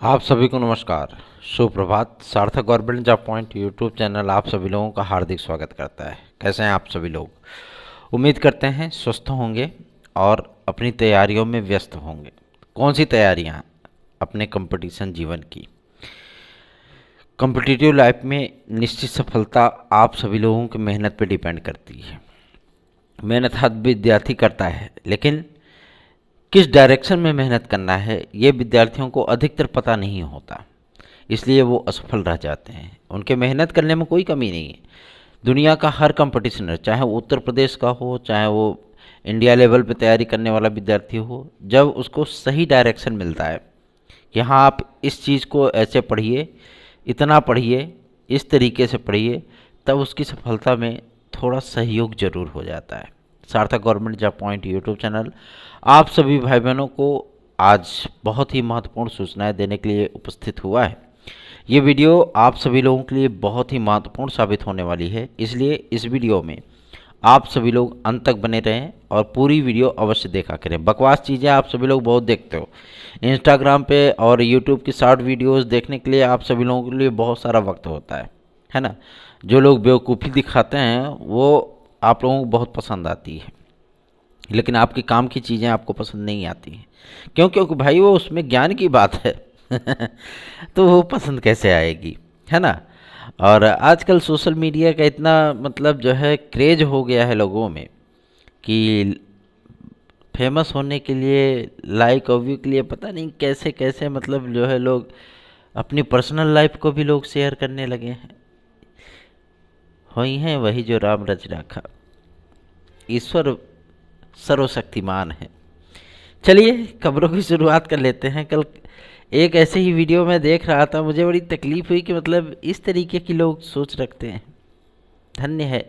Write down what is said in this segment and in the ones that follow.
आप सभी को नमस्कार, सुप्रभात। सार्थक government job point YouTube channel आप सभी लोगों का हार्दिक स्वागत करता है। कैसे हैं आप सभी लोग? उम्मीद करते हैं स्वस्थ होंगे और अपनी तैयारियों में व्यस्त होंगे। कौन सी तैयारियां? अपने कंपटीशन जीवन की। कॉम्पिटिटिव लाइफ में निश्चित सफलता आप सभी लोगों की मेहनत पर डिपेंड करती है। मेहनत हर विद्यार्थी करता है, लेकिन किस डायरेक्शन में मेहनत करना है ये विद्यार्थियों को अधिकतर पता नहीं होता, इसलिए वो असफल रह जाते हैं। उनके मेहनत करने में कोई कमी नहीं है। दुनिया का हर कंपटीशनर, चाहे वो उत्तर प्रदेश का हो, चाहे वो इंडिया लेवल पे तैयारी करने वाला विद्यार्थी हो, जब उसको सही डायरेक्शन मिलता है कि हाँ आप इस चीज़ को ऐसे पढ़िए, इतना पढ़िए, इस तरीके से पढ़िए, तब उसकी सफलता में थोड़ा सहयोग जरूर हो जाता है। सार्थक government job point YouTube channel आप सभी भाई बहनों को आज बहुत ही महत्वपूर्ण सूचनाएं देने के लिए उपस्थित हुआ है। ये वीडियो आप सभी लोगों के लिए बहुत ही महत्वपूर्ण साबित होने वाली है, इसलिए इस वीडियो में आप सभी लोग अंत तक बने रहें और पूरी वीडियो अवश्य देखा करें। बकवास चीज़ें आप सभी लोग बहुत देखते हो। इंस्टाग्राम पे और यूट्यूब की शॉर्ट वीडियोस देखने के लिए आप सभी लोगों के लिए बहुत सारा वक्त होता है ना। जो लोग बेवकूफ़ी दिखाते हैं वो आप लोगों को बहुत पसंद आती है, लेकिन आपके काम की चीज़ें आपको पसंद नहीं आती हैं। क्यों? क्योंकि भाई वो उसमें ज्ञान की बात है तो वो पसंद कैसे आएगी, है ना। और आजकल सोशल मीडिया का इतना मतलब जो है क्रेज हो गया है लोगों में कि फेमस होने के लिए, लाइक और व्यू के लिए पता नहीं कैसे कैसे मतलब जो है लोग अपनी पर्सनल लाइफ को भी लोग शेयर करने लगे हैं। वही हैं वही जो राम रच राखा, ईश्वर सर्वशक्तिमान है। चलिए खबरों की शुरुआत कर लेते हैं। कल एक ऐसे ही वीडियो में देख रहा था, मुझे बड़ी तकलीफ हुई कि मतलब इस तरीके की लोग सोच रखते हैं। धन्य है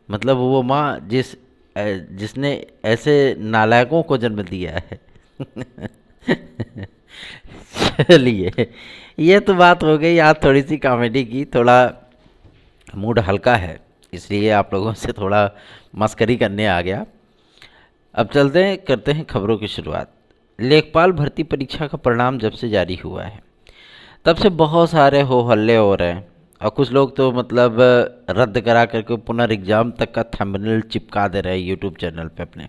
मतलब वो माँ जिसने ऐसे नालायकों को जन्म दिया है चलिए, ये तो बात हो गई आज थोड़ी सी कॉमेडी की। थोड़ा मूड हल्का है, इसलिए आप लोगों से थोड़ा मस्करी करने आ गया। अब चलते हैं, करते हैं खबरों की शुरुआत। लेखपाल भर्ती परीक्षा का परिणाम जब से जारी हुआ है तब से बहुत सारे हो हल्ले हो रहे हैं, और कुछ लोग तो मतलब रद्द करा करके पुनर्एग्जाम तक का थंबनेल चिपका दे रहे हैं यूट्यूब चैनल पे अपने।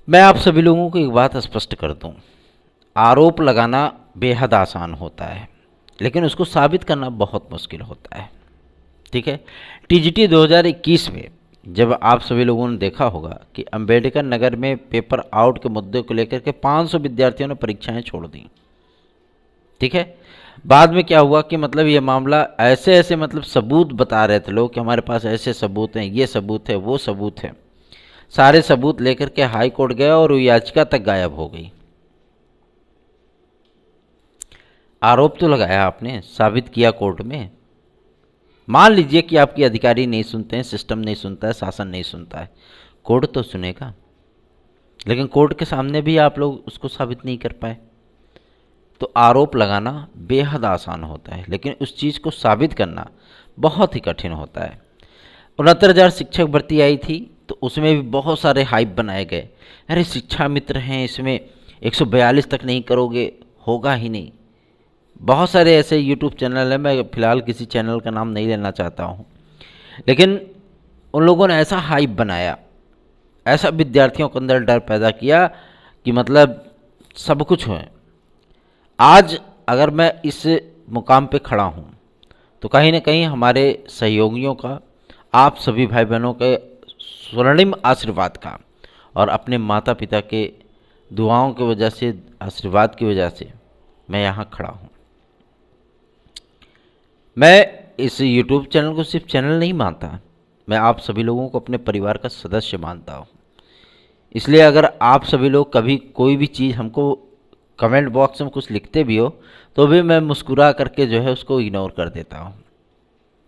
मैं आप सभी लोगों को एक बात स्पष्ट कर दूं, आरोप लगाना बेहद आसान होता है, लेकिन उसको साबित करना बहुत मुश्किल होता है। ठीक है। टीजीटी 2021 में जब आप सभी लोगों ने देखा होगा कि अंबेडकर नगर में पेपर आउट के मुद्दे को लेकर के 500 विद्यार्थियों ने परीक्षाएं छोड़ दी। ठीक है। बाद में क्या हुआ कि मतलब ये मामला ऐसे ऐसे मतलब सबूत बता रहे थे लोग कि हमारे पास ऐसे सबूत हैं, ये सबूत है, वो सबूत है। सारे सबूत लेकर के हाई कोर्ट गए और वो याचिका तक गायब हो गई। आरोप तो लगाया आपने, साबित किया कोर्ट में। मान लीजिए कि आपके अधिकारी नहीं सुनते हैं, सिस्टम नहीं सुनता है, शासन नहीं सुनता है, कोर्ट तो सुनेगा। लेकिन कोर्ट के सामने भी आप लोग उसको साबित नहीं कर पाए। तो आरोप लगाना बेहद आसान होता है, लेकिन उस चीज़ को साबित करना बहुत ही कठिन होता है। 69,000 शिक्षक भर्ती आई थी, तो उसमें भी बहुत सारे हाइप बनाए गए। अरे शिक्षा मित्र हैं, इसमें 142 तक नहीं करोगे, होगा ही नहीं। बहुत सारे ऐसे यूट्यूब चैनल हैं, मैं फ़िलहाल किसी चैनल का नाम नहीं लेना चाहता हूँ, लेकिन उन लोगों ने ऐसा हाइप बनाया, ऐसा विद्यार्थियों के अंदर डर पैदा किया कि मतलब सब कुछ है। आज अगर मैं इस मुकाम पे खड़ा हूँ तो कहीं ना कहीं हमारे सहयोगियों का, आप सभी भाई बहनों के स्वर्णिम आशीर्वाद का और अपने माता पिता के दुआओं की वजह से, आशीर्वाद की वजह से मैं यहाँ खड़ा हूँ। मैं इस YouTube चैनल को सिर्फ चैनल नहीं मानता, मैं आप सभी लोगों को अपने परिवार का सदस्य मानता हूँ। इसलिए अगर आप सभी लोग कभी कोई भी चीज़ हमको कमेंट बॉक्स में कुछ लिखते भी हो तो भी मैं मुस्कुरा करके जो है उसको इग्नोर कर देता हूँ।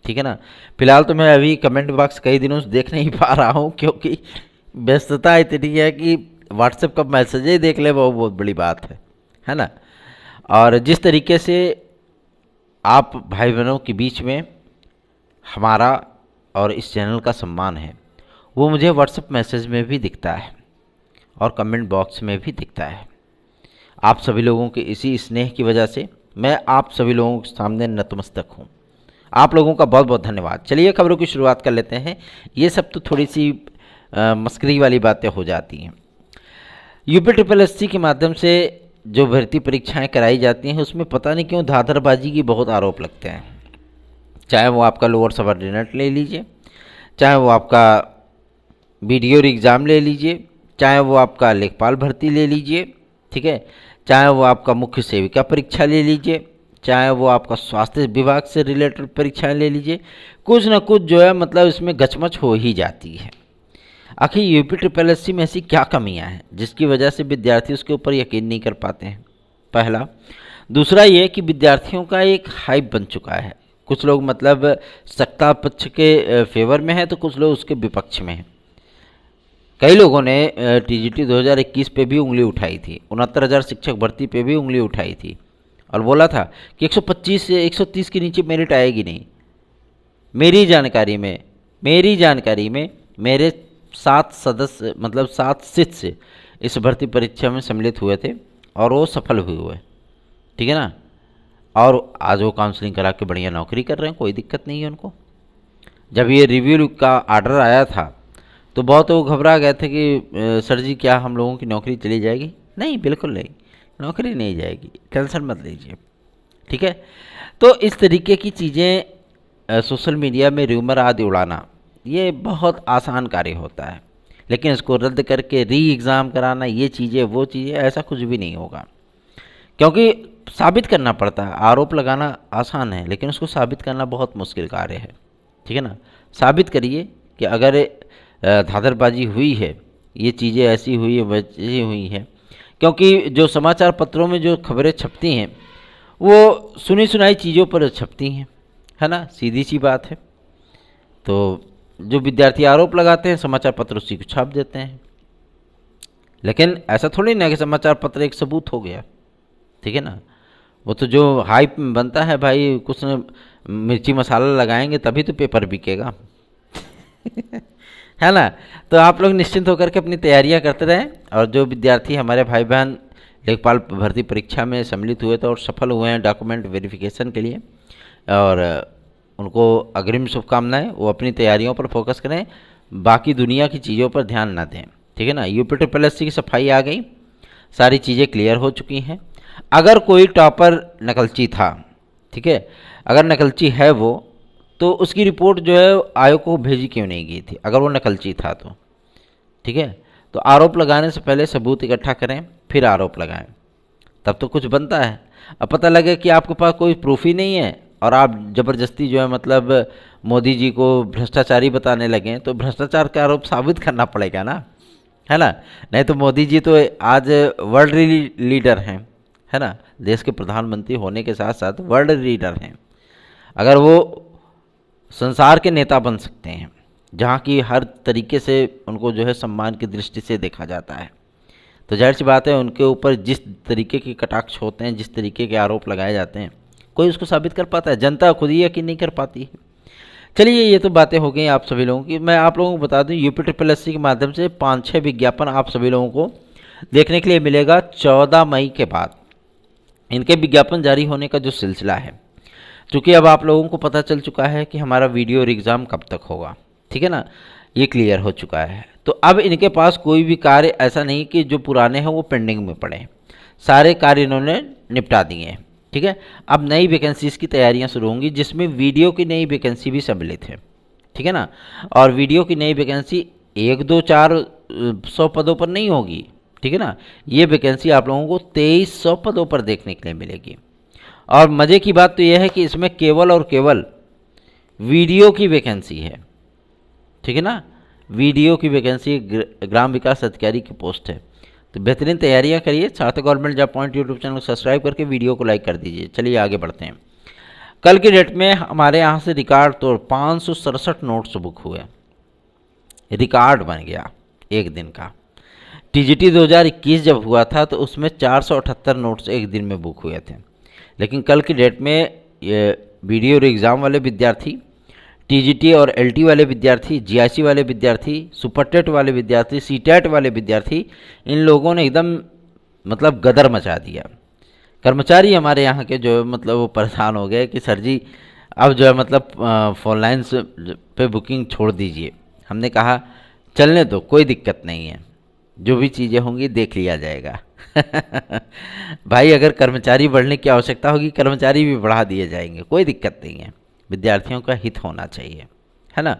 ठीक है ना। फिलहाल तो मैं अभी कमेंट बॉक्स कई दिनों से देख नहीं पा रहा हूँ, क्योंकि व्यस्तता इतनी है कि व्हाट्सएप का मैसेज ही देख ले वो बहुत बड़ी बात है ना। और जिस तरीके से आप भाई बहनों के बीच में हमारा और इस चैनल का सम्मान है, वो मुझे व्हाट्सएप मैसेज में भी दिखता है और कमेंट बॉक्स में भी दिखता है। आप सभी लोगों के इसी स्नेह की वजह से मैं आप सभी लोगों के सामने नतमस्तक हूँ। आप लोगों का बहुत बहुत धन्यवाद। चलिए खबरों की शुरुआत कर लेते हैं। ये सब तो थोड़ी सी मस्करी वाली बातें हो जाती हैं। यूपी ट्रिपल एससी के माध्यम से जो भर्ती परीक्षाएं कराई जाती हैं उसमें पता नहीं क्यों धांधरबाजी की बहुत आरोप लगते हैं। चाहे वो आपका लोअर सबऑर्डिनेट ले लीजिए, चाहे वो आपका वीडियो एग्ज़ाम ले लीजिए, चाहे वो आपका लेखपाल भर्ती ले लीजिए, ठीक है, चाहे वो आपका मुख्य सेविका परीक्षा ले लीजिए, चाहे वो आपका स्वास्थ्य विभाग से रिलेटेड परीक्षाएं ले लीजिए, कुछ ना कुछ जो है मतलब इसमें गचमच हो ही जाती है। आखिर यूपी ट्रिपल एससी में ऐसी क्या कमियां हैं जिसकी वजह से विद्यार्थी उसके ऊपर यकीन नहीं कर पाते हैं? पहला। दूसरा ये कि विद्यार्थियों का एक हाइप बन चुका है। कुछ लोग मतलब सत्ता पक्ष के फेवर में हैं तो कुछ लोग उसके विपक्ष में हैं। कई लोगों ने टीजीटी 2021 पे भी उंगली उठाई थी, 69,000 शिक्षक भर्ती पे भी उंगली उठाई थी और बोला था कि 125 से 130 के नीचे मेरिट आएगी नहीं। मेरी जानकारी में मेरे 7 सदस्य मतलब 7 शिष्य इस भर्ती परीक्षा में सम्मिलित हुए थे और वो सफल भी हुए, ठीक है ना। और आज वो काउंसलिंग करा के बढ़िया नौकरी कर रहे हैं, कोई दिक्कत नहीं है उनको। जब ये रिव्यू का आर्डर आया था तो बहुत वो घबरा गए थे कि सर जी क्या हम लोगों की नौकरी चली जाएगी? नहीं, बिल्कुल नहीं, नौकरी नहीं जाएगी, टेंशन मत लीजिए, ठीक है। तो इस तरीके की चीज़ें सोशल मीडिया में र्यूमर आदि उड़ाना ये बहुत आसान कार्य होता है, लेकिन इसको रद्द करके री एग्ज़ाम कराना, ये चीज़ें वो चीज़ें, ऐसा कुछ भी नहीं होगा, क्योंकि साबित करना पड़ता है। आरोप लगाना आसान है लेकिन उसको साबित करना बहुत मुश्किल कार्य है, ठीक है ना। साबित करिए कि अगर धांधरबाजी हुई है, ये चीज़ें ऐसी हुई है वैसी हुई हैं, क्योंकि जो समाचार पत्रों में जो खबरें छपती हैं वो सुनी सुनाई चीज़ों पर छपती हैं, है ना, सीधी सी बात है। तो जो विद्यार्थी आरोप लगाते हैं समाचार पत्र उसी को छाप देते हैं, लेकिन ऐसा थोड़ी ना कि समाचार पत्र एक सबूत हो गया, ठीक है ना। वो तो जो हाइप बनता है भाई, कुछ मिर्ची मसाला लगाएंगे तभी तो पेपर बिकेगा है ना। तो आप लोग निश्चिंत होकर के अपनी तैयारियां करते रहें। और जो विद्यार्थी हमारे भाई बहन लेखपाल भर्ती परीक्षा में सम्मिलित हुए थे और सफल हुए हैं डॉक्यूमेंट वेरिफिकेशन के लिए, और उनको अग्रिम शुभकामनाएं। वो अपनी तैयारियों पर फोकस करें, बाकी दुनिया की चीज़ों पर ध्यान ना दें, ठीक है ना। यूपी ट्रिपल एससी की सफाई आ गई, सारी चीज़ें क्लियर हो चुकी हैं। अगर कोई टॉपर नकलची था, ठीक है, अगर नकलची है वो, तो उसकी रिपोर्ट जो है आयोग को भेजी क्यों नहीं गई थी अगर वो नकलची था तो, ठीक है। तो आरोप लगाने से पहले सबूत इकट्ठा करें फिर आरोप लगाएं, तब तो कुछ बनता है। अब पता लगे कि आपके पास कोई प्रूफ ही नहीं है और आप ज़बरदस्ती जो है मतलब मोदी जी को भ्रष्टाचारी बताने लगे, तो भ्रष्टाचार का आरोप साबित करना पड़ेगा ना, है ना। नहीं तो मोदी जी तो आज वर्ल्ड लीडर हैं, है ना, देश के प्रधानमंत्री होने के साथ साथ वर्ल्ड लीडर हैं। अगर वो संसार के नेता बन सकते हैं, जहाँ की हर तरीके से उनको जो है सम्मान की दृष्टि से देखा जाता है, तो जाहिर सी बात है उनके ऊपर जिस तरीके के कटाक्ष होते हैं, जिस तरीके के आरोप लगाए जाते हैं, कोई उसको साबित कर पाता है? जनता खुद ही यकीन नहीं कर पाती है। चलिए ये तो बातें हो गई आप सभी लोगों की। मैं आप लोगों को बता दूं यूपी ट्रिपल एससी के माध्यम से 5-6 विज्ञापन आप सभी लोगों को देखने के लिए मिलेगा 14 मई के बाद। इनके विज्ञापन जारी होने का जो सिलसिला है, चूँकि अब आप लोगों को पता चल चुका है कि हमारा वीडियो और एग्ज़ाम कब तक होगा, ठीक है ना, ये क्लियर हो चुका है। तो अब इनके पास कोई भी कार्य ऐसा नहीं कि जो पुराने हैं वो पेंडिंग में पड़े, सारे कार्य इन्होंने निपटा दिए हैं, ठीक है। अब नई वैकेंसीज़ की तैयारियां शुरू होंगी जिसमें वीडियो की नई वैकेंसी भी सम्मिलित है, ठीक है ना। और वीडियो की नई वैकेंसी 1-2-400 पदों पर नहीं होगी, ठीक है ना। ये वैकेंसी आप लोगों को 2300 पदों पर देखने के लिए मिलेगी। और मज़े की बात तो यह है कि इसमें केवल और केवल वीडियो की वैकेंसी है, ठीक है ना। वीडियो की वैकेंसी ग्राम विकास अधिकारी की पोस्ट है। तो बेहतरीन तैयारियां करिए। साथ government job point YouTube channel को सब्सक्राइब करके वीडियो को लाइक कर दीजिए। चलिए आगे बढ़ते हैं। कल की डेट में हमारे यहाँ से रिकॉर्ड तोड़ 567 नोट्स बुक हुए, रिकॉर्ड बन गया एक दिन का। टीजीटी 2021 जब हुआ था तो उसमें 478 नोट्स एक दिन में बुक हुए थे, लेकिन कल की डेट में ये वीडियो और एग्ज़ाम वाले विद्यार्थी, टीजीटी और एलटी वाले विद्यार्थी, जीआईसी वाले विद्यार्थी, सुपर टेट वाले विद्यार्थी, सीटेट वाले विद्यार्थी, इन लोगों ने एकदम मतलब गदर मचा दिया। कर्मचारी हमारे यहाँ के जो है मतलब वो परेशान हो गए कि सर जी अब जो है मतलब फोन लाइन्स पे बुकिंग छोड़ दीजिए। हमने कहा चलने दो, कोई दिक्कत नहीं है, जो भी चीज़ें होंगी देख लिया जाएगा। भाई अगर कर्मचारी बढ़ने की आवश्यकता होगी, कर्मचारी भी बढ़ा दिए जाएंगे, कोई दिक्कत नहीं है। विद्यार्थियों का हित होना चाहिए, है ना।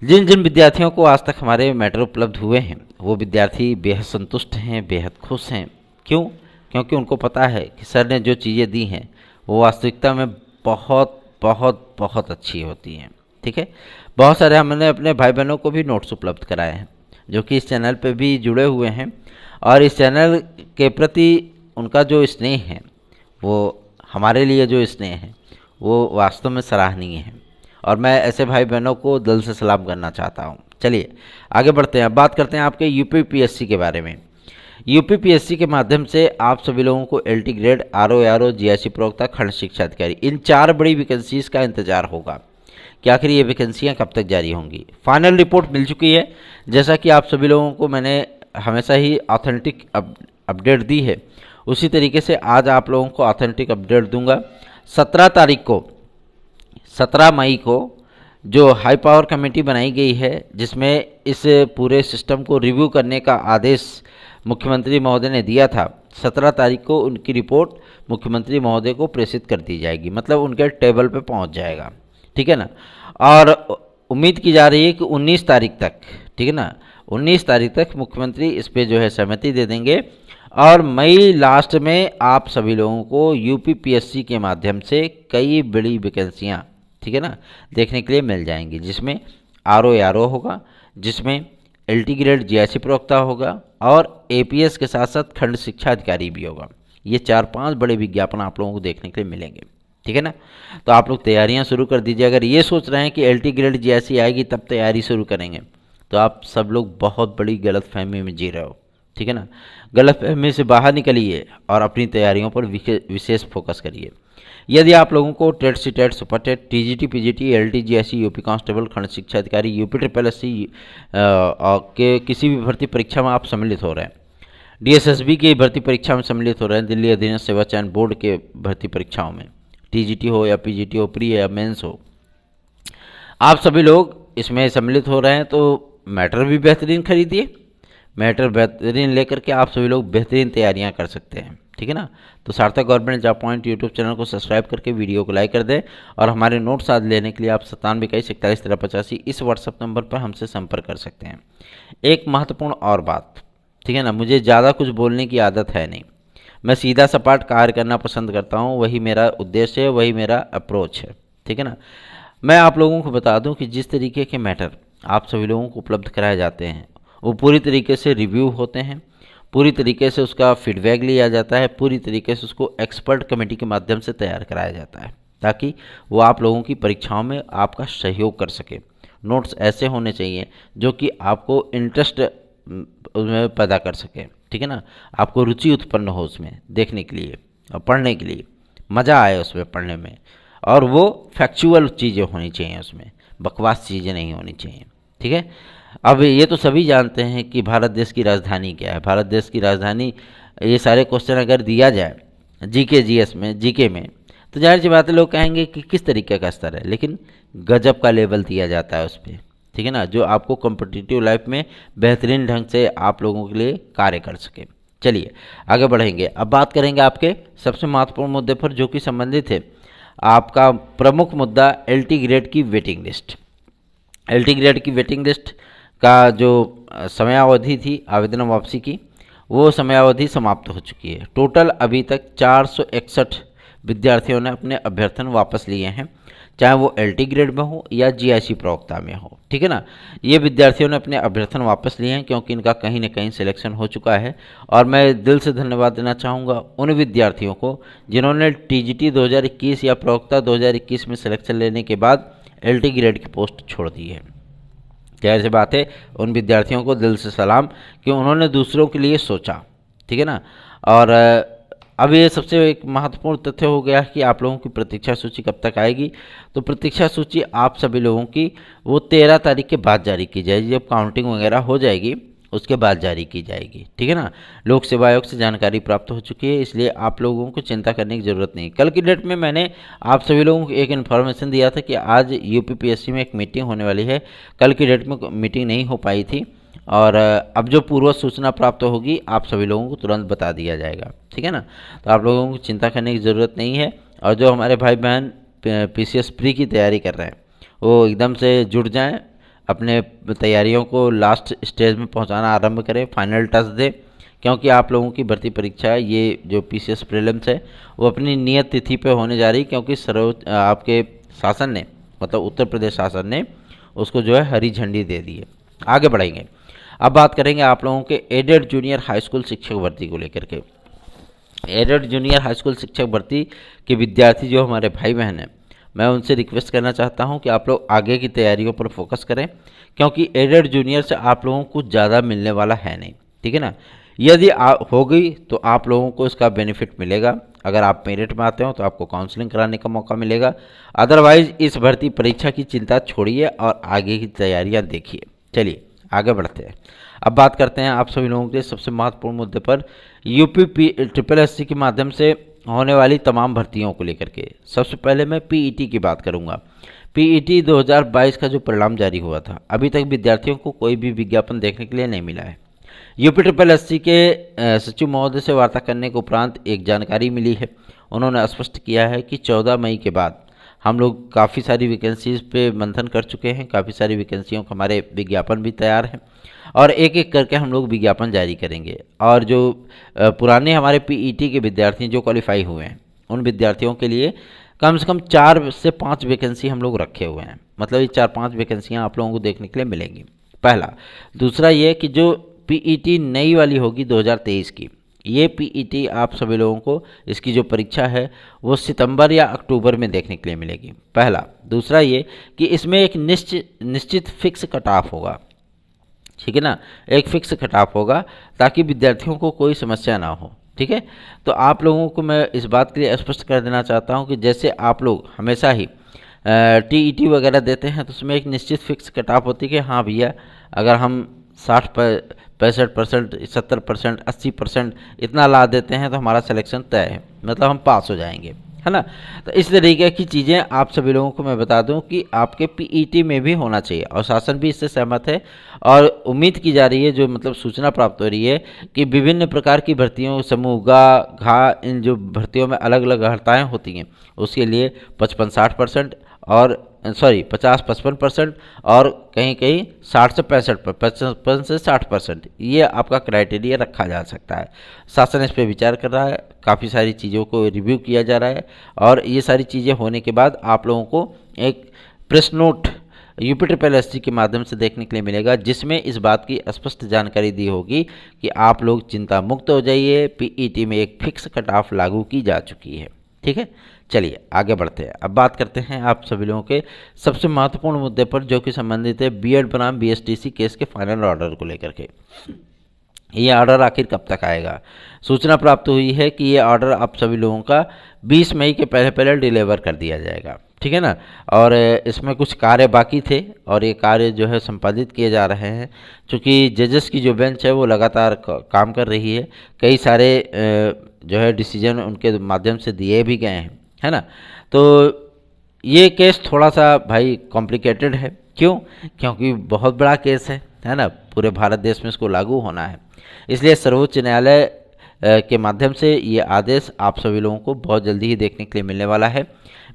जिन जिन विद्यार्थियों को आज तक हमारे मैटर उपलब्ध हुए हैं वो विद्यार्थी बेहद संतुष्ट हैं, बेहद खुश हैं। क्यों? क्योंकि उनको पता है कि सर ने जो चीज़ें दी हैं वो वास्तविकता में बहुत बहुत बहुत अच्छी होती हैं। ठीक है। बहुत सारे हमने अपने भाई बहनों को भी नोट्स उपलब्ध कराए हैं जो कि इस चैनल पे भी जुड़े हुए हैं, और इस चैनल के प्रति उनका जो स्नेह है, वो हमारे लिए जो स्नेह है वो वास्तव में सराहनीय है, और मैं ऐसे भाई बहनों को दिल से सलाम करना चाहता हूँ। चलिए आगे बढ़ते हैं। अब बात करते हैं आपके यूपीपीएससी के बारे में। यूपीपीएससी के माध्यम से आप सभी लोगों को एलटी ग्रेड, आरओ, जीआईसी प्रवक्ता, खंड शिक्षा अधिकारी, इन 4 बड़ी वैकेंसीज का इंतजार होगा कि आखिर ये वैकेंसियाँ कब तक जारी होंगी। फाइनल रिपोर्ट मिल चुकी है, जैसा कि आप सभी लोगों को मैंने हमेशा ही ऑथेंटिक अपडेट दी है, उसी तरीके से आज आप लोगों को ऑथेंटिक अपडेट दूंगा। 17 मई को जो हाई पावर कमेटी बनाई गई है, जिसमें इस पूरे सिस्टम को रिव्यू करने का आदेश मुख्यमंत्री महोदय ने दिया था, 17 तारीख को उनकी रिपोर्ट मुख्यमंत्री महोदय को प्रेषित कर दी जाएगी, मतलब उनके टेबल पे पहुंच जाएगा। ठीक है ना। और उम्मीद की जा रही है कि 19 तारीख तक, ठीक है ना, 19 तारीख तक मुख्यमंत्री इस पे जो है सहमति दे देंगे, और मई लास्ट में आप सभी लोगों को यूपीपीएससी के माध्यम से कई बड़ी वैकेंसियाँ, ठीक है ना, देखने के लिए मिल जाएंगी, जिसमें आरओ होगा, जिसमें एलटी ग्रेड जीआईसी प्रवक्ता होगा, और एपीएस के साथ साथ खंड शिक्षा अधिकारी भी होगा। ये 4-5 बड़े विज्ञापन आप लोगों को देखने के लिए मिलेंगे। ठीक है ना। तो आप लोग तैयारियां शुरू कर दीजिए। अगर ये सोच रहे हैं कि एलटी ग्रेड जीआईसी आएगी तब तैयारी शुरू करेंगे, तो आप सब लोग बहुत बड़ी गलतफहमी में जी रहे हो। ठीक है ना। गलतफहमी से बाहर निकलिए और अपनी तैयारियों पर विशेष फोकस करिए। यदि आप लोगों को TET, CTET, super TET, TGT, PGT, LT, GIC, UP constable, खंड शिक्षा अधिकारी, यूपी SSSC के किसी भी भर्ती परीक्षा में आप सम्मिलित हो रहे हैं, डीएसएसबी की भर्ती परीक्षा में सम्मिलित हो रहे हैं, दिल्ली अधीनस्थ सेवा चयन बोर्ड के भर्ती परीक्षाओं में, टीजीटी हो या पीजीटी हो, प्री या मेंस हो, आप सभी लोग इसमें सम्मिलित हो रहे हैं, तो मैटर भी बेहतरीन खरीदिए। मैटर बेहतरीन लेकर के आप सभी लोग बेहतरीन तैयारियां कर सकते हैं। ठीक है ना। तो सार्थक government job point YouTube channel को सब्सक्राइब करके वीडियो को लाइक कर दें, और हमारे नोट्स आज लेने के लिए आप 9721411385 इस व्हाट्सएप नंबर पर हमसे संपर्क कर सकते हैं। एक महत्वपूर्ण और बात, ठीक है ना, मुझे ज़्यादा कुछ बोलने की आदत है नहीं, मैं सीधा सपाट कार्य करना पसंद करता हूँ, वही मेरा उद्देश्य है, वही मेरा अप्रोच है। ठीक है ना। मैं आप लोगों को बता दूं कि जिस तरीके के मैटर आप सभी लोगों को उपलब्ध कराए जाते हैं वो पूरी तरीके से रिव्यू होते हैं, पूरी तरीके से उसका फीडबैक लिया जाता है, पूरी तरीके से उसको एक्सपर्ट कमेटी के माध्यम से तैयार कराया जाता है, ताकि वो आप लोगों की परीक्षाओं में आपका सहयोग कर सके। नोट्स ऐसे होने चाहिए जो कि आपको इंटरेस्ट उसमें पैदा कर सके। ठीक है ना। आपको रुचि उत्पन्न हो उसमें देखने के लिए और पढ़ने के लिए, मज़ा आए उसमें पढ़ने में, और वो फैक्चुअल चीज़ें होनी चाहिए, उसमें बकवास चीज़ें नहीं होनी चाहिए। ठीक है। अब ये तो सभी जानते हैं कि भारत देश की राजधानी क्या है। भारत देश की राजधानी, ये सारे क्वेश्चन अगर दिया जाए जीके जीएस में, जीके में, तो जाहिर सी बात है लोग कहेंगे कि किस तरीके का स्तर है, लेकिन गजब का लेवल दिया जाता है उस पर। ठीक है ना। जो आपको कॉम्पिटिटिव लाइफ में बेहतरीन ढंग से आप लोगों के लिए कार्य कर सके। चलिए आगे बढ़ेंगे। अब बात करेंगे आपके सबसे महत्वपूर्ण मुद्दे पर, जो कि संबंधित है आपका प्रमुख मुद्दा एलटी ग्रेड की वेटिंग लिस्ट। एलटी ग्रेड की वेटिंग लिस्ट का जो समयावधि थी आवेदन वापसी की, वो समयावधि समाप्त हो चुकी है। टोटल अभी तक 461 विद्यार्थियों ने अपने अभ्यर्थन वापस लिए हैं, चाहे वो एलटी ग्रेड में हो या जीआईसी प्रवक्ता में हो। ठीक है ना। ये विद्यार्थियों ने अपने अभ्यर्थन वापस लिए हैं क्योंकि इनका कहीं ना कहीं सिलेक्शन हो चुका है, और मैं दिल से धन्यवाद देना चाहूँगा उन विद्यार्थियों को जिन्होंने टीजीटी 2021 या प्रवक्ता 2021 में सिलेक्शन लेने के बाद एलटी ग्रेड की पोस्ट छोड़ दी है। जाहिर सी बात है उन विद्यार्थियों को दिल से सलाम कि उन्होंने दूसरों के लिए सोचा। ठीक है ना। और अब ये सबसे एक महत्वपूर्ण तथ्य हो गया कि आप लोगों की प्रतीक्षा सूची कब तक आएगी। तो प्रतीक्षा सूची आप सभी लोगों की वो 13 तारीख के बाद जारी की जाएगी, जब काउंटिंग वगैरह हो जाएगी उसके बाद जारी की जाएगी। ठीक है ना। लोक सेवा आयोग से जानकारी प्राप्त हो चुकी है, इसलिए आप लोगों को चिंता करने की ज़रूरत नहीं। कल की डेट में मैंने आप सभी लोगों को एक इन्फॉर्मेशन दिया था कि आज यूपीपीएससी में एक मीटिंग होने वाली है। कल की डेट में मीटिंग नहीं हो पाई थी, और अब जो पूर्व सूचना प्राप्त होगी आप सभी लोगों को तुरंत बता दिया जाएगा। ठीक है ना। तो आप लोगों को चिंता करने की ज़रूरत नहीं है। और जो हमारे भाई बहन पीसीएस प्री की तैयारी कर रहे हैं वो एकदम से जुट जाएं, अपने तैयारियों को लास्ट स्टेज में पहुंचाना आरंभ करें, फाइनल टच दें, क्योंकि आप लोगों की भर्ती परीक्षा ये जो पीसीएस प्रीलिम्स है वो अपनी नियत तिथि पे होने जा रही, क्योंकि सर्वोच्च आपके शासन ने, मतलब उत्तर प्रदेश शासन ने उसको जो है हरी झंडी दे दी है। आगे बढ़ेंगे। अब बात करेंगे आप लोगों के एडेड जूनियर हाई स्कूल शिक्षक भर्ती को लेकर के। एडेड जूनियर हाई स्कूल शिक्षक भर्ती के विद्यार्थी जो हमारे भाई बहन हैं, मैं उनसे रिक्वेस्ट करना चाहता हूं कि आप लोग आगे की तैयारियों पर फोकस करें, क्योंकि एडेड जूनियर से आप लोगों को ज़्यादा मिलने वाला है नहीं। ठीक है ना। यदि हो गई तो आप लोगों को इसका बेनिफिट मिलेगा। अगर आप मेरिट में आते हो तो आपको काउंसलिंग कराने का मौका मिलेगा। अदरवाइज इस भर्ती परीक्षा की चिंता छोड़िए और आगे की तैयारियाँ देखिए। चलिए आगे बढ़ते हैं। अब बात करते हैं आप सभी लोगों के सबसे महत्वपूर्ण मुद्दे पर, यूपीपीएससी के माध्यम से होने वाली तमाम भर्तियों को लेकर के। सबसे पहले मैं पीईटी की बात करूंगा। पीईटी 2022 का जो परिणाम जारी हुआ था, अभी तक विद्यार्थियों को कोई भी विज्ञापन देखने के लिए नहीं मिला है। यूपीपीएससी के सचिव महोदय से वार्ता करने के उपरांत एक जानकारी मिली है। उन्होंने स्पष्ट किया है कि 14 मई के बाद हम लोग काफ़ी सारी वैकेंसीज पे मंथन कर चुके हैं, काफ़ी सारी वैकेंसियों का हमारे विज्ञापन भी तैयार हैं, और एक एक करके हम लोग विज्ञापन जारी करेंगे। और जो पुराने हमारे पीईटी के विद्यार्थी जो क्वालिफाई हुए हैं, उन विद्यार्थियों के लिए कम से कम 4 से 5 वैकेंसी हम लोग रखे हुए हैं। मतलब ये 4-5 वैकेंसियाँ आप लोगों को देखने के लिए मिलेंगी, पहला। दूसरा ये कि जो पीईटी नई वाली होगी 2023 की, ये पीईटी आप सभी लोगों को इसकी जो परीक्षा है वो सितंबर या अक्टूबर में देखने के लिए मिलेगी, पहला। दूसरा ये कि इसमें एक निश्चित फिक्स कट ऑफ होगा। ठीक है ना। एक फिक्स कट ऑफ होगा ताकि विद्यार्थियों को कोई समस्या ना हो। ठीक है। तो आप लोगों को मैं इस बात के लिए स्पष्ट कर देना चाहता हूं कि जैसे आप लोग हमेशा ही टीईटी वगैरह देते हैं तो उसमें एक निश्चित फिक्स कट ऑफ होती है कि हाँ भैया, अगर हम 65%, 70%, 80% इतना ला देते हैं तो हमारा सिलेक्शन तय है, मतलब हम पास हो जाएंगे, है ना। तो इस तरीके की चीज़ें आप सभी लोगों को मैं बता दूं कि आपके पीईटी में भी होना चाहिए, और शासन भी इससे सहमत है। और उम्मीद की जा रही है, जो मतलब सूचना प्राप्त हो रही है कि विभिन्न प्रकार की भर्तियों, समूह घा, इन जो भर्तियों में अलग अलग अर्हताएँ होती हैं, उसके लिए 55-60% और 50-55% और कहीं कहीं 60 से 55 से 60%, ये आपका क्राइटेरिया रखा जा सकता है। शासन इस पर विचार कर रहा है, काफ़ी सारी चीज़ों को रिव्यू किया जा रहा है, और ये सारी चीज़ें होने के बाद आप लोगों को एक प्रेस नोट यूपीपीएससी के माध्यम से देखने के लिए मिलेगा, जिसमें इस बात की स्पष्ट जानकारी दी होगी कि आप लोग चिंता मुक्त हो जाइए, पीईटी में एक फिक्स कट ऑफ लागू की जा चुकी है। ठीक है। चलिए आगे बढ़ते हैं। अब बात करते हैं आप सभी लोगों के सबसे महत्वपूर्ण मुद्दे पर, जो कि संबंधित है बीएड बनाम बीएसटीसी केस के फाइनल ऑर्डर को लेकर के। ये ऑर्डर आखिर कब तक आएगा? सूचना प्राप्त हुई है कि ये ऑर्डर आप सभी लोगों का 20 मई के पहले पहले डिलीवर कर दिया जाएगा। ठीक है ना। और इसमें कुछ कार्य बाकी थे और ये कार्य जो है संपादित किए जा रहे हैं, क्योंकि जजेस की जो बेंच है वो लगातार काम कर रही है। कई सारे जो है डिसीजन उनके माध्यम से दिए भी गए हैं, है ना। तो ये केस थोड़ा सा भाई कॉम्प्लिकेटेड है। क्यों? क्योंकि बहुत बड़ा केस है ना। पूरे भारत देश में इसको लागू होना है, इसलिए सर्वोच्च न्यायालय के माध्यम से ये आदेश आप सभी लोगों को बहुत जल्दी ही देखने के लिए मिलने वाला है।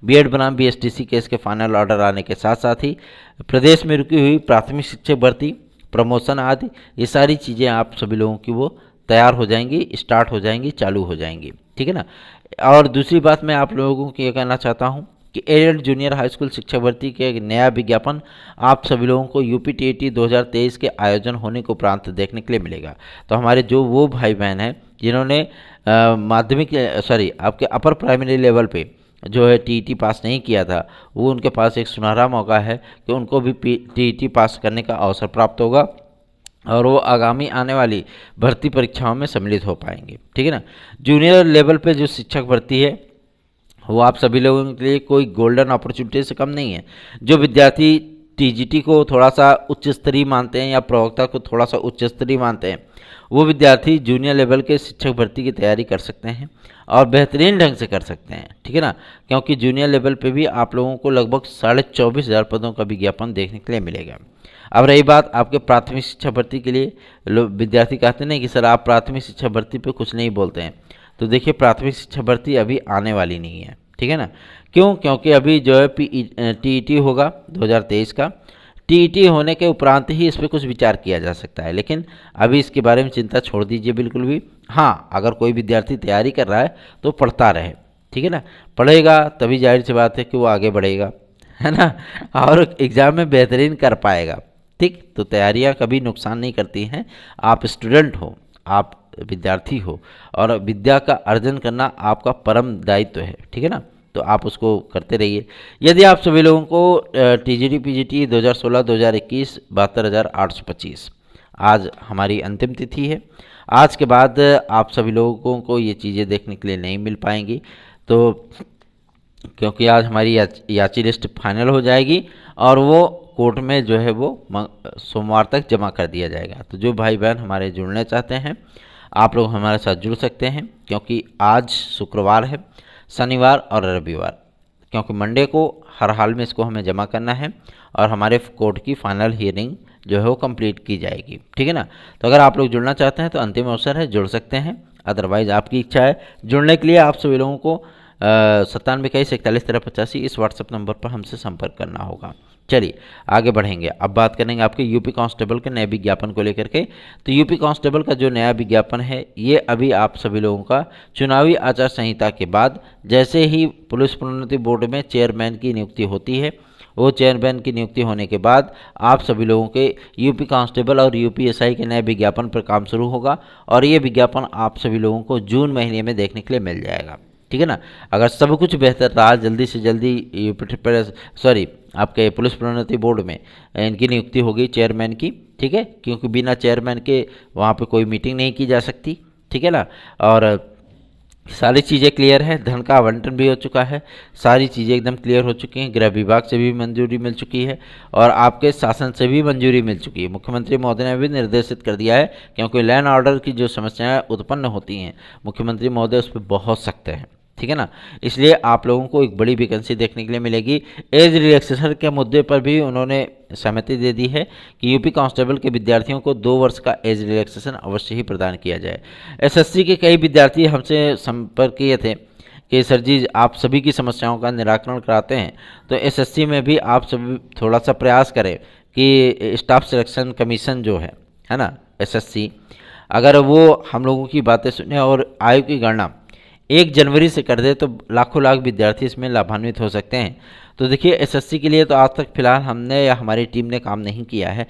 बीएड बनाम बीएसटीसी केस के फाइनल ऑर्डर आने के साथ साथ ही प्रदेश में रुकी हुई प्राथमिक शिक्षक भर्ती, प्रमोशन आदि ये सारी चीज़ें आप सभी लोगों की वो तैयार हो जाएंगी, स्टार्ट हो जाएंगी, चालू हो जाएंगी। ठीक है ना। और दूसरी बात मैं आप लोगों को ये कहना चाहता हूँ कि एडेड जूनियर हाई स्कूल शिक्षक भर्ती के एक नया विज्ञापन आप सभी लोगों को यूपीटीईटी 2023 के आयोजन होने के उपरांत देखने के लिए मिलेगा। तो हमारे जो वो भाई बहन हैं जिन्होंने आपके अपर प्राइमरी लेवल पे जो है टीईटी पास नहीं किया था, वो उनके पास एक सुनहरा मौका है कि उनको भी टीईटी पास करने का अवसर प्राप्त होगा और वो आगामी आने वाली भर्ती परीक्षाओं में सम्मिलित हो पाएंगे। ठीक है ना। जूनियर लेवल पे जो शिक्षक भर्ती है वो आप सभी लोगों के लिए कोई गोल्डन अपॉर्चुनिटी से कम नहीं है। जो विद्यार्थी टीजीटी को थोड़ा सा उच्च स्तरीय मानते हैं या प्रवक्ता को थोड़ा सा उच्च स्तरीय मानते हैं, वो विद्यार्थी जूनियर लेवल के शिक्षक भर्ती की तैयारी कर सकते हैं और बेहतरीन ढंग से कर सकते हैं, ठीक है ना। क्योंकि जूनियर लेवल पे भी आप लोगों को लगभग 24,500 पदों का विज्ञापन देखने के लिए मिलेगा। अब रही बात आपके प्राथमिक शिक्षा भर्ती के लिए, विद्यार्थी कहते हैं कि सर आप प्राथमिक शिक्षा भर्ती पे कुछ नहीं बोलते हैं, तो देखिए प्राथमिक शिक्षा भर्ती अभी आने वाली नहीं है, ठीक है ना। क्यों? क्योंकि अभी जो है टीईटी होगा 2023 का, टीईटी होने के उपरांत ही इस पर कुछ विचार किया जा सकता है, लेकिन अभी इसके बारे में चिंता छोड़ दीजिए बिल्कुल भी। हाँ, अगर कोई विद्यार्थी तैयारी कर रहा है तो पढ़ता रहे, ठीक है ना। पढ़ेगा तभी जाहिर सी बात है कि वो आगे बढ़ेगा, है ना, और एग्ज़ाम में बेहतरीन कर पाएगा, ठीक। तो तैयारियाँ कभी नुकसान नहीं करती हैं। आप स्टूडेंट हो, आप विद्यार्थी हो, और विद्या का अर्जन करना आपका परम दायित्व है, ठीक है ना। तो आप उसको करते रहिए। यदि आप सभी लोगों को टीजीटी पीजीटी 2016-2021 72,825 आज हमारी अंतिम तिथि है। आज के बाद आप सभी लोगों को ये चीज़ें देखने के लिए नहीं मिल पाएंगी, तो क्योंकि आज हमारी याची लिस्ट फाइनल हो जाएगी और वो कोर्ट में जो है वो सोमवार तक जमा कर दिया जाएगा। तो जो भाई बहन हमारे जुड़ने चाहते हैं, आप लोग हमारे साथ जुड़ सकते हैं, क्योंकि आज शुक्रवार है, शनिवार और रविवार, क्योंकि मंडे को हर हाल में इसको हमें जमा करना है और हमारे कोर्ट की फाइनल हियरिंग जो है वो कंप्लीट की जाएगी, ठीक है ना। तो अगर आप लोग जुड़ना चाहते हैं तो अंतिम अवसर है, जुड़ सकते हैं। अदरवाइज़ आपकी इच्छा है जुड़ने के लिए आप सभी लोगों को 9721411385 इस व्हाट्सएप नंबर पर हमसे संपर्क करना होगा। चलिए आगे बढ़ेंगे। अब बात करेंगे आपके यूपी कांस्टेबल के नए विज्ञापन को लेकर के। तो यूपी कांस्टेबल का जो नया विज्ञापन है, ये अभी आप सभी लोगों का चुनावी आचार संहिता के बाद जैसे ही पुलिस प्रोन्नति बोर्ड में चेयरमैन की नियुक्ति होती है, वो चेयरमैन की नियुक्ति होने के बाद आप सभी लोगों के यूपी कांस्टेबल और यूपीएसआई के नए विज्ञापन पर काम शुरू होगा और ये विज्ञापन आप सभी लोगों को जून महीने में देखने के लिए मिल जाएगा, ठीक है ना। अगर सब कुछ बेहतर रहा, जल्दी से जल्दी आपके पुलिस प्रोन्नति बोर्ड में इनकी नियुक्ति होगी चेयरमैन की, ठीक है, क्योंकि बिना चेयरमैन के वहाँ पे कोई मीटिंग नहीं की जा सकती, ठीक है ना। और सारी चीज़ें क्लियर है, धन का आवंटन भी हो चुका है, सारी चीज़ें एकदम क्लियर हो चुकी हैं, गृह विभाग से भी मंजूरी मिल चुकी है और आपके शासन से भी मंजूरी मिल चुकी है। मुख्यमंत्री महोदय ने भी निर्देशित कर दिया है, क्योंकि लैंड ऑर्डर की जो समस्याएं उत्पन्न होती हैं, मुख्यमंत्री महोदय उस पर बहुत सख्त हैं, ठीक है ना। इसलिए आप लोगों को एक बड़ी वैकेंसी देखने के लिए मिलेगी। एज रिलैक्सेशन के मुद्दे पर भी उन्होंने सहमति दे दी है कि यूपी कांस्टेबल के विद्यार्थियों को 2 वर्ष का एज रिलैक्सेशन अवश्य ही प्रदान किया जाए। एसएससी के कई विद्यार्थी हमसे संपर्क किए थे कि सर जी आप सभी की समस्याओं का निराकरण कराते हैं, तो एसएससी में भी आप सभी थोड़ा सा प्रयास करें कि स्टाफ सिलेक्शन कमीशन जो है ना एसएससी, अगर वो हम लोगों की बातें सुने और आयु की गणना 1 जनवरी से कर दे तो लाखों लाख विद्यार्थी इसमें लाभान्वित हो सकते हैं। तो देखिए एसएससी के लिए तो आज तक फिलहाल हमने या हमारी टीम ने काम नहीं किया है,